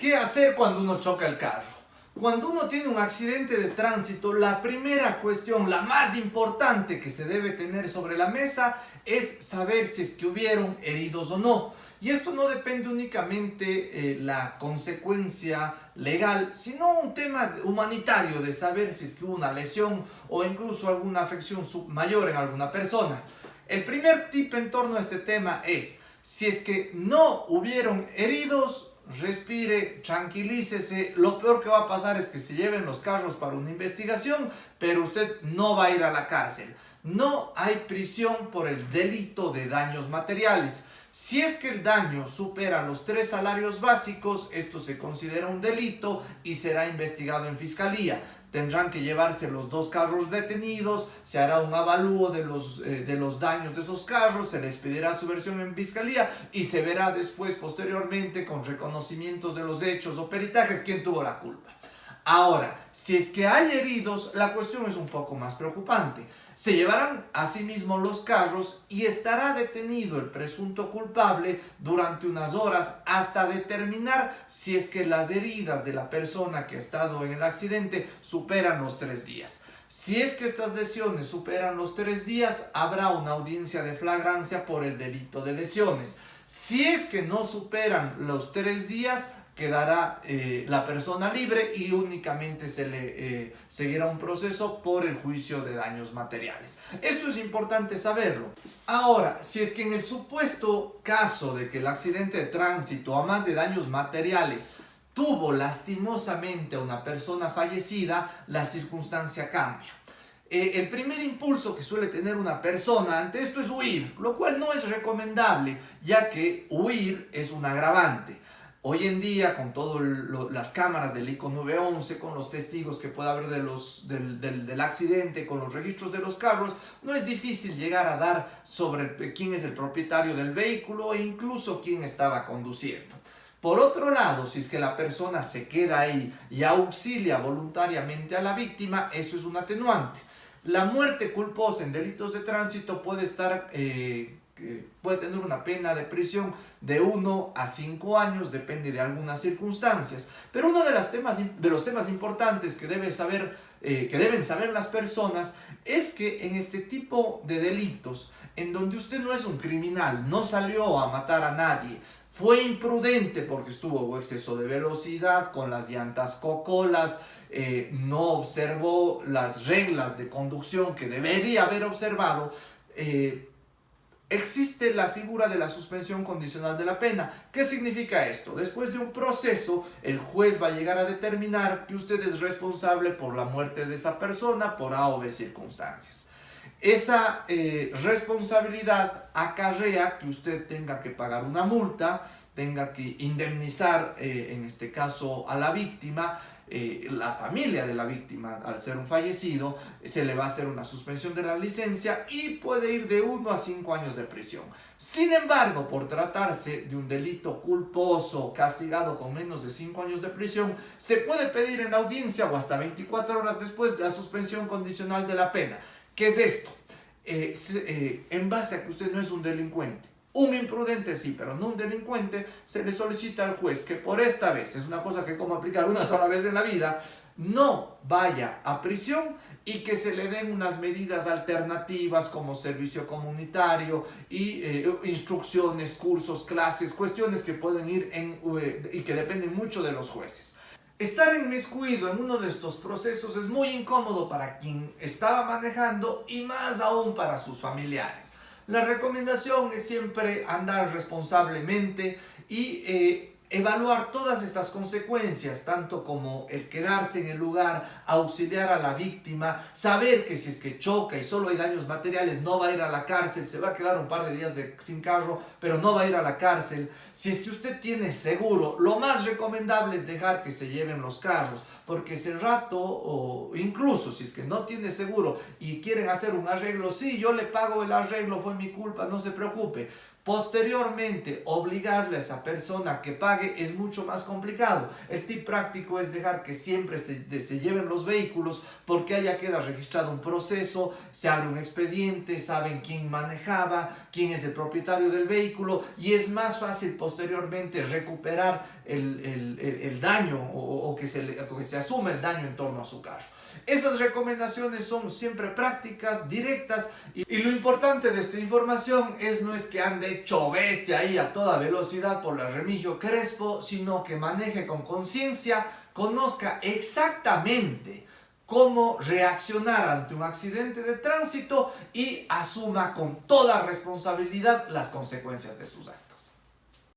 ¿Qué hacer cuando uno choca el carro? Cuando uno tiene un accidente de tránsito, la primera cuestión, la más importante que se debe tener sobre la mesa es saber si es que hubieron heridos o no. Y esto no depende únicamente de la consecuencia legal, sino un tema humanitario de saber si es que hubo una lesión o incluso alguna afección mayor en alguna persona. El primer tip en torno a este tema es, si es que no hubieron heridos, respire, tranquilícese. Lo peor que va a pasar es que se lleven los carros para una investigación, pero usted no va a ir a la cárcel. No hay prisión por el delito de daños materiales. Si es que el daño supera los 3 salarios básicos, esto se considera un delito y será investigado en fiscalía. Tendrán que llevarse los 2 carros detenidos, se hará un avalúo de los daños de esos carros, se les pedirá su versión en fiscalía y se verá después, posteriormente, con reconocimientos de los hechos o peritajes, quién tuvo la culpa. Ahora, si es que hay heridos, la cuestión es un poco más preocupante. Se llevarán asimismo los carros y estará detenido el presunto culpable durante unas horas hasta determinar si es que las heridas de la persona que ha estado en el accidente superan los 3 días. Si es que estas lesiones superan los 3 días, habrá una audiencia de flagrancia por el delito de lesiones. Si es que no superan los 3 días, quedará la persona libre y únicamente se le seguirá un proceso por el juicio de daños materiales. Esto es importante saberlo. Ahora, si es que en el supuesto caso de que el accidente de tránsito, a más de daños materiales, tuvo lastimosamente a una persona fallecida, la circunstancia cambia. El primer impulso que suele tener una persona ante esto es huir, lo cual no es recomendable, ya que huir es un agravante. Hoy en día, con todas las cámaras del ICO 911, con los testigos que pueda haber del accidente, con los registros de los carros, no es difícil llegar a dar sobre quién es el propietario del vehículo e incluso quién estaba conduciendo. Por otro lado, si es que la persona se queda ahí y auxilia voluntariamente a la víctima, eso es un atenuante. La muerte culposa en delitos de tránsito puede tener una pena de prisión de 1 a 5 años, depende de algunas circunstancias. Pero uno de los temas importantes que deben saber las personas es que en este tipo de delitos, en donde usted no es un criminal, no salió a matar a nadie, fue imprudente porque estuvo exceso de velocidad, con las llantas cocolas, no observó las reglas de conducción que debería haber observado, existe la figura de la suspensión condicional de la pena. ¿Qué significa esto? Después de un proceso, el juez va a llegar a determinar que usted es responsable por la muerte de esa persona por A o B circunstancias. Esa responsabilidad acarrea que usted tenga que pagar una multa, tenga que indemnizar, en este caso, a la víctima. La familia de la víctima, al ser un fallecido, se le va a hacer una suspensión de la licencia y puede ir de 1 a 5 años de prisión. Sin embargo, por tratarse de un delito culposo castigado con menos de 5 años de prisión, se puede pedir en la audiencia o hasta 24 horas después la suspensión condicional de la pena. ¿Qué es esto? En base a que usted no es un delincuente, un imprudente sí, pero no un delincuente, se le solicita al juez que por esta vez, es una cosa que como aplicar una sola vez en la vida, no vaya a prisión y que se le den unas medidas alternativas como servicio comunitario y instrucciones, cursos, clases, cuestiones que pueden ir y que dependen mucho de los jueces. Estar inmiscuido en uno de estos procesos es muy incómodo para quien estaba manejando y más aún para sus familiares. La recomendación es siempre andar responsablemente y evaluar todas estas consecuencias, tanto como el quedarse en el lugar, auxiliar a la víctima, saber que si es que choca y solo hay daños materiales no va a ir a la cárcel, se va a quedar un par de días sin carro, pero no va a ir a la cárcel. Si es que usted tiene seguro, lo más recomendable es dejar que se lleven los carros, porque ese rato, o incluso si es que no tiene seguro y quieren hacer un arreglo, sí, yo le pago el arreglo, fue mi culpa, no se preocupe. Posteriormente, obligarle a esa persona que pague es mucho más complicado. El tip práctico es dejar que siempre se lleven los vehículos, porque allá queda registrado un proceso, se abre un expediente, saben quién manejaba, quién es el propietario del vehículo, y es más fácil posteriormente recuperar el daño o que se asume el daño en torno a su carro. Esas recomendaciones son siempre prácticas, directas, y lo importante de esta información no es que ande hecho bestia ahí a toda velocidad por la Remigio Crespo, sino que maneje con conciencia, conozca exactamente cómo reaccionar ante un accidente de tránsito y asuma con toda responsabilidad las consecuencias de sus actos.